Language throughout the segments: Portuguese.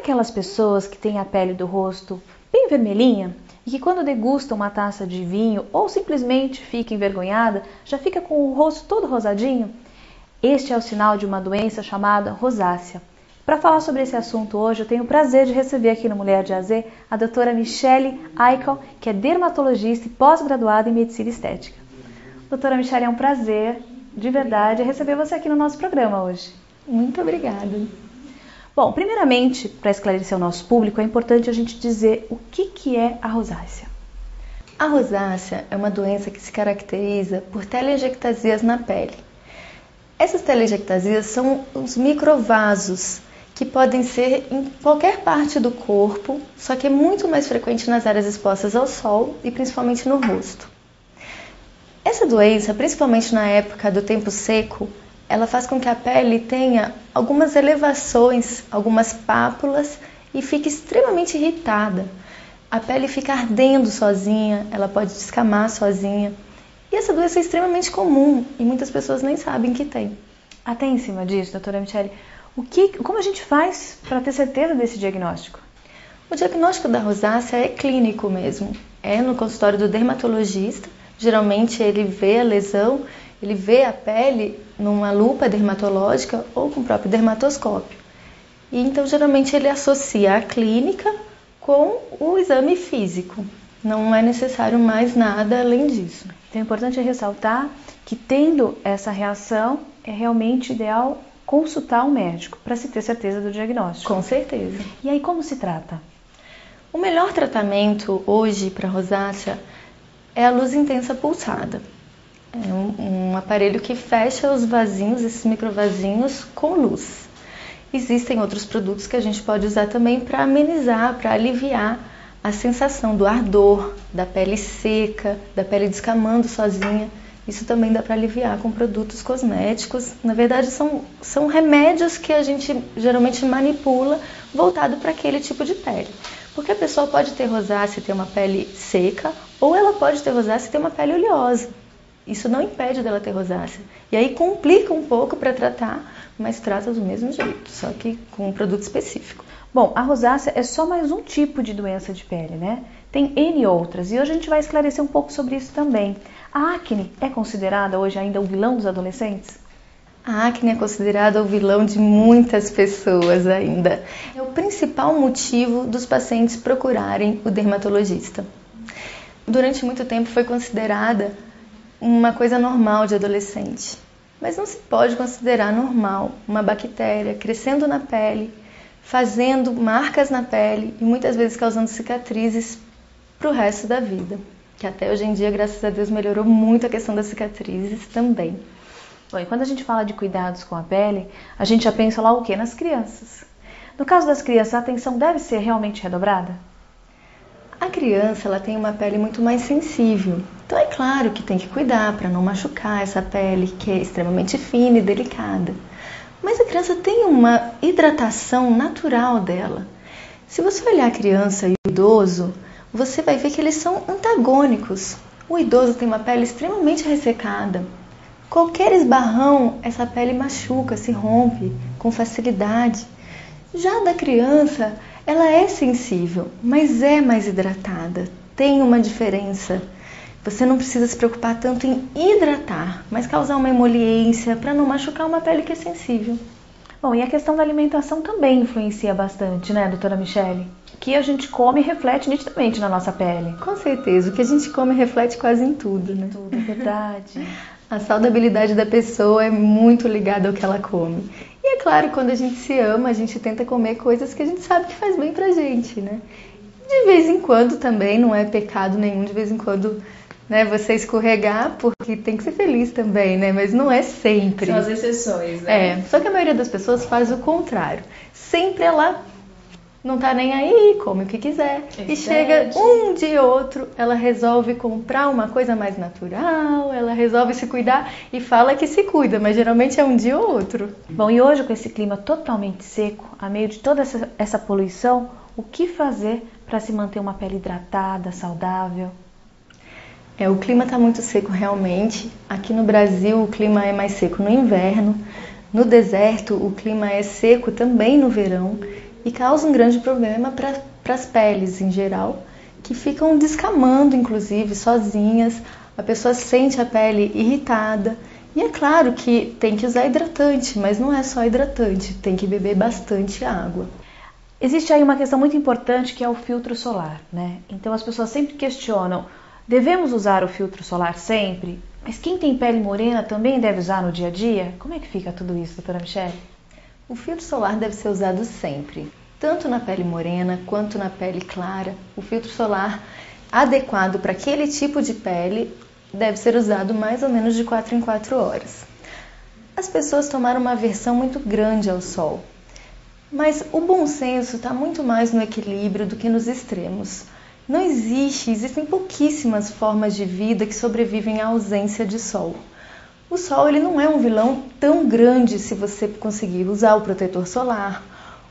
aquelas pessoas que têm a pele do rosto bem vermelhinha e que quando degustam uma taça de vinho ou simplesmente fica envergonhada, já fica com o rosto todo rosadinho? Este é o sinal de uma doença chamada rosácea. Para falar sobre esse assunto hoje, eu tenho o prazer de receber aqui no Mulher de AZ a doutora Michele Eichel, que é dermatologista e pós-graduada em medicina estética. Doutora Michele, é um prazer, de verdade, receber você aqui no nosso programa hoje. Muito obrigada. Bom, primeiramente, para esclarecer o nosso público, é importante a gente dizer o que é a rosácea. A rosácea é uma doença que se caracteriza por telangiectasias na pele. Essas telangiectasias são os microvasos que podem ser em qualquer parte do corpo, só que é muito mais frequente nas áreas expostas ao sol e principalmente no rosto. Essa doença, principalmente na época do tempo seco, ela faz com que a pele tenha algumas elevações, algumas pápulas e fique extremamente irritada. A pele fica ardendo sozinha, ela pode descamar sozinha. E essa doença é extremamente comum e muitas pessoas nem sabem que tem. Até em cima disso, doutora Michele, como a gente faz para ter certeza desse diagnóstico? O diagnóstico da rosácea é clínico mesmo. É no consultório do dermatologista. Geralmente ele vê a lesão, ele vê a pele numa lupa dermatológica ou com o próprio dermatoscópio. E então geralmente ele associa a clínica com o exame físico. Não é necessário mais nada além disso. Então é importante ressaltar que tendo essa reação é realmente ideal consultar um médico para se ter certeza do diagnóstico. Com certeza. E aí como se trata? O melhor tratamento hoje para rosácea é a luz intensa pulsada. É um aparelho que fecha os vasinhos, esses microvasinhos, com luz. Existem outros produtos que a gente pode usar também para amenizar, para aliviar a sensação do ardor, da pele seca, da pele descamando sozinha. Isso também dá para aliviar com produtos cosméticos. Na verdade, são remédios que a gente geralmente manipula voltado para aquele tipo de pele. Porque a pessoa pode ter rosácea e ter uma pele seca, ou ela pode ter rosácea e ter uma pele oleosa. Isso não impede dela ter rosácea. E aí complica um pouco para tratar, mas trata do mesmo jeito, só que com um produto específico. Bom, a rosácea é só mais um tipo de doença de pele, né? Tem N outras e hoje a gente vai esclarecer um pouco sobre isso também. A acne é considerada hoje ainda o vilão dos adolescentes? A acne é considerada o vilão de muitas pessoas ainda. É o principal motivo dos pacientes procurarem o dermatologista. Durante muito tempo foi considerada uma coisa normal de adolescente. Mas não se pode considerar normal uma bactéria crescendo na pele, fazendo marcas na pele e muitas vezes causando cicatrizes para o resto da vida. Que até hoje em dia, graças a Deus, melhorou muito a questão das cicatrizes também. Bom, e quando a gente fala de cuidados com a pele, a gente já pensa lá o quê? Nas crianças. No caso das crianças, a atenção deve ser realmente redobrada? A criança ela tem uma pele muito mais sensível. Então é claro que tem que cuidar para não machucar essa pele que é extremamente fina e delicada. Mas a criança tem uma hidratação natural dela. Se você olhar a criança e o idoso, você vai ver que eles são antagônicos. O idoso tem uma pele extremamente ressecada. Qualquer esbarrão, essa pele machuca, se rompe com facilidade. Já da criança, ela é sensível, mas é mais hidratada. Tem uma diferença. Você não precisa se preocupar tanto em hidratar, mas causar uma emoliência para não machucar uma pele que é sensível. Bom, e a questão da alimentação também influencia bastante, né, doutora Michele? O que a gente come reflete nitidamente na nossa pele. Com certeza, o que a gente come reflete quase em tudo, né? Tudo, é verdade. A saudabilidade da pessoa é muito ligada ao que ela come. E é claro, quando a gente se ama, a gente tenta comer coisas que a gente sabe que faz bem pra gente, né? De vez em quando também, não é pecado nenhum, de vez em quando, né, você escorregar, porque tem que ser feliz também, né? Mas não é sempre. São as exceções, né? Só que a maioria das pessoas faz o contrário. Sempre ela não tá nem aí, come o que quiser. E chega um dia ou outro, ela resolve comprar uma coisa mais natural, ela resolve se cuidar e fala que se cuida, mas geralmente é um dia ou outro. Bom, e hoje com esse clima totalmente seco, a meio de toda essa poluição, o que fazer para se manter uma pele hidratada, saudável? O clima está muito seco realmente. Aqui no Brasil o clima é mais seco no inverno. No deserto o clima é seco também no verão. e causa um grande problema para as peles em geral, que ficam descamando, inclusive, sozinhas. A pessoa sente a pele irritada. E é claro que tem que usar hidratante, mas não é só hidratante, tem que beber bastante água. Existe aí uma questão muito importante que é o filtro solar, né? Então as pessoas sempre questionam, devemos usar o filtro solar sempre? Mas quem tem pele morena também deve usar no dia a dia? Como é que fica tudo isso, doutora Michele? O filtro solar deve ser usado sempre, tanto na pele morena quanto na pele clara. O filtro solar adequado para aquele tipo de pele deve ser usado mais ou menos de 4 em 4 horas. As pessoas tomaram uma aversão muito grande ao sol, mas o bom senso está muito mais no equilíbrio do que nos extremos. Não existem pouquíssimas formas de vida que sobrevivem à ausência de sol. O sol ele não é um vilão tão grande se você conseguir usar o protetor solar,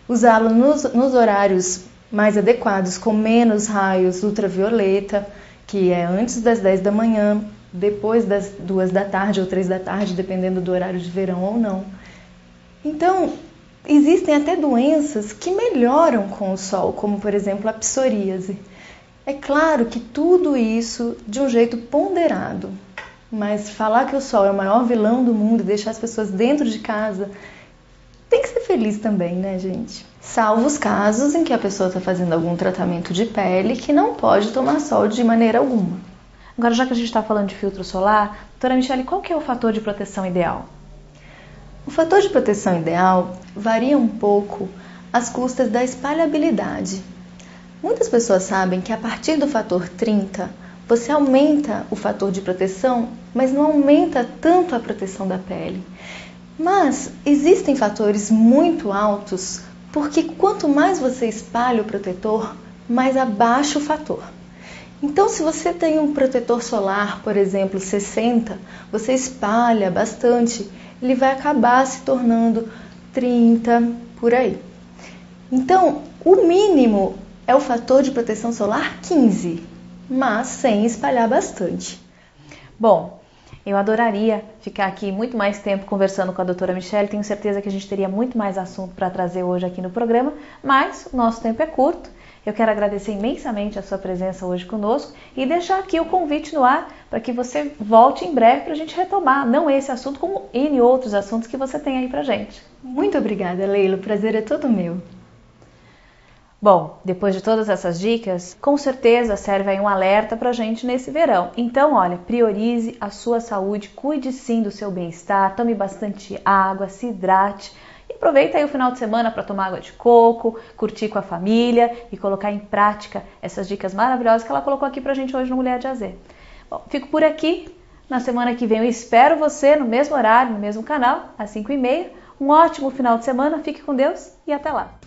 usá-lo nos horários mais adequados, com menos raios ultravioleta, que é antes das 10 da manhã, depois das 2 da tarde ou 3 da tarde, dependendo do horário de verão ou não. Então, existem até doenças que melhoram com o sol, como por exemplo a psoríase. É claro que tudo isso de um jeito ponderado, mas falar que o sol é o maior vilão do mundo e deixar as pessoas dentro de casa, tem que ser feliz também, né, gente? Salvo os casos em que a pessoa está fazendo algum tratamento de pele que não pode tomar sol de maneira alguma. Agora, já que a gente está falando de filtro solar, doutora Michele, qual que é o fator de proteção ideal? O fator de proteção ideal varia um pouco às custas da espalhabilidade. Muitas pessoas sabem que a partir do fator 30, você aumenta o fator de proteção, mas não aumenta tanto a proteção da pele. Mas existem fatores muito altos, porque quanto mais você espalha o protetor, mais abaixa o fator. Então, se você tem um protetor solar, por exemplo, 60, você espalha bastante, ele vai acabar se tornando 30, por aí. Então, o mínimo é o fator de proteção solar 15, mas sem espalhar bastante. Bom, eu adoraria ficar aqui muito mais tempo conversando com a doutora Michele. Tenho certeza que a gente teria muito mais assunto para trazer hoje aqui no programa, mas o nosso tempo é curto. Eu quero agradecer imensamente a sua presença hoje conosco e deixar aqui o convite no ar para que você volte em breve para a gente retomar, não esse assunto, como N outros assuntos que você tem aí para gente. Muito obrigada, Leila. O prazer é todo meu. Bom, depois de todas essas dicas, com certeza serve aí um alerta pra gente nesse verão. Então, olha, priorize a sua saúde, cuide sim do seu bem-estar, tome bastante água, se hidrate e aproveita aí o final de semana para tomar água de coco, curtir com a família e colocar em prática essas dicas maravilhosas que ela colocou aqui pra gente hoje no Mulher de AZ. Bom, fico por aqui. Na semana que vem eu espero você no mesmo horário, no mesmo canal, às 5h30. Um ótimo final de semana, fique com Deus e até lá!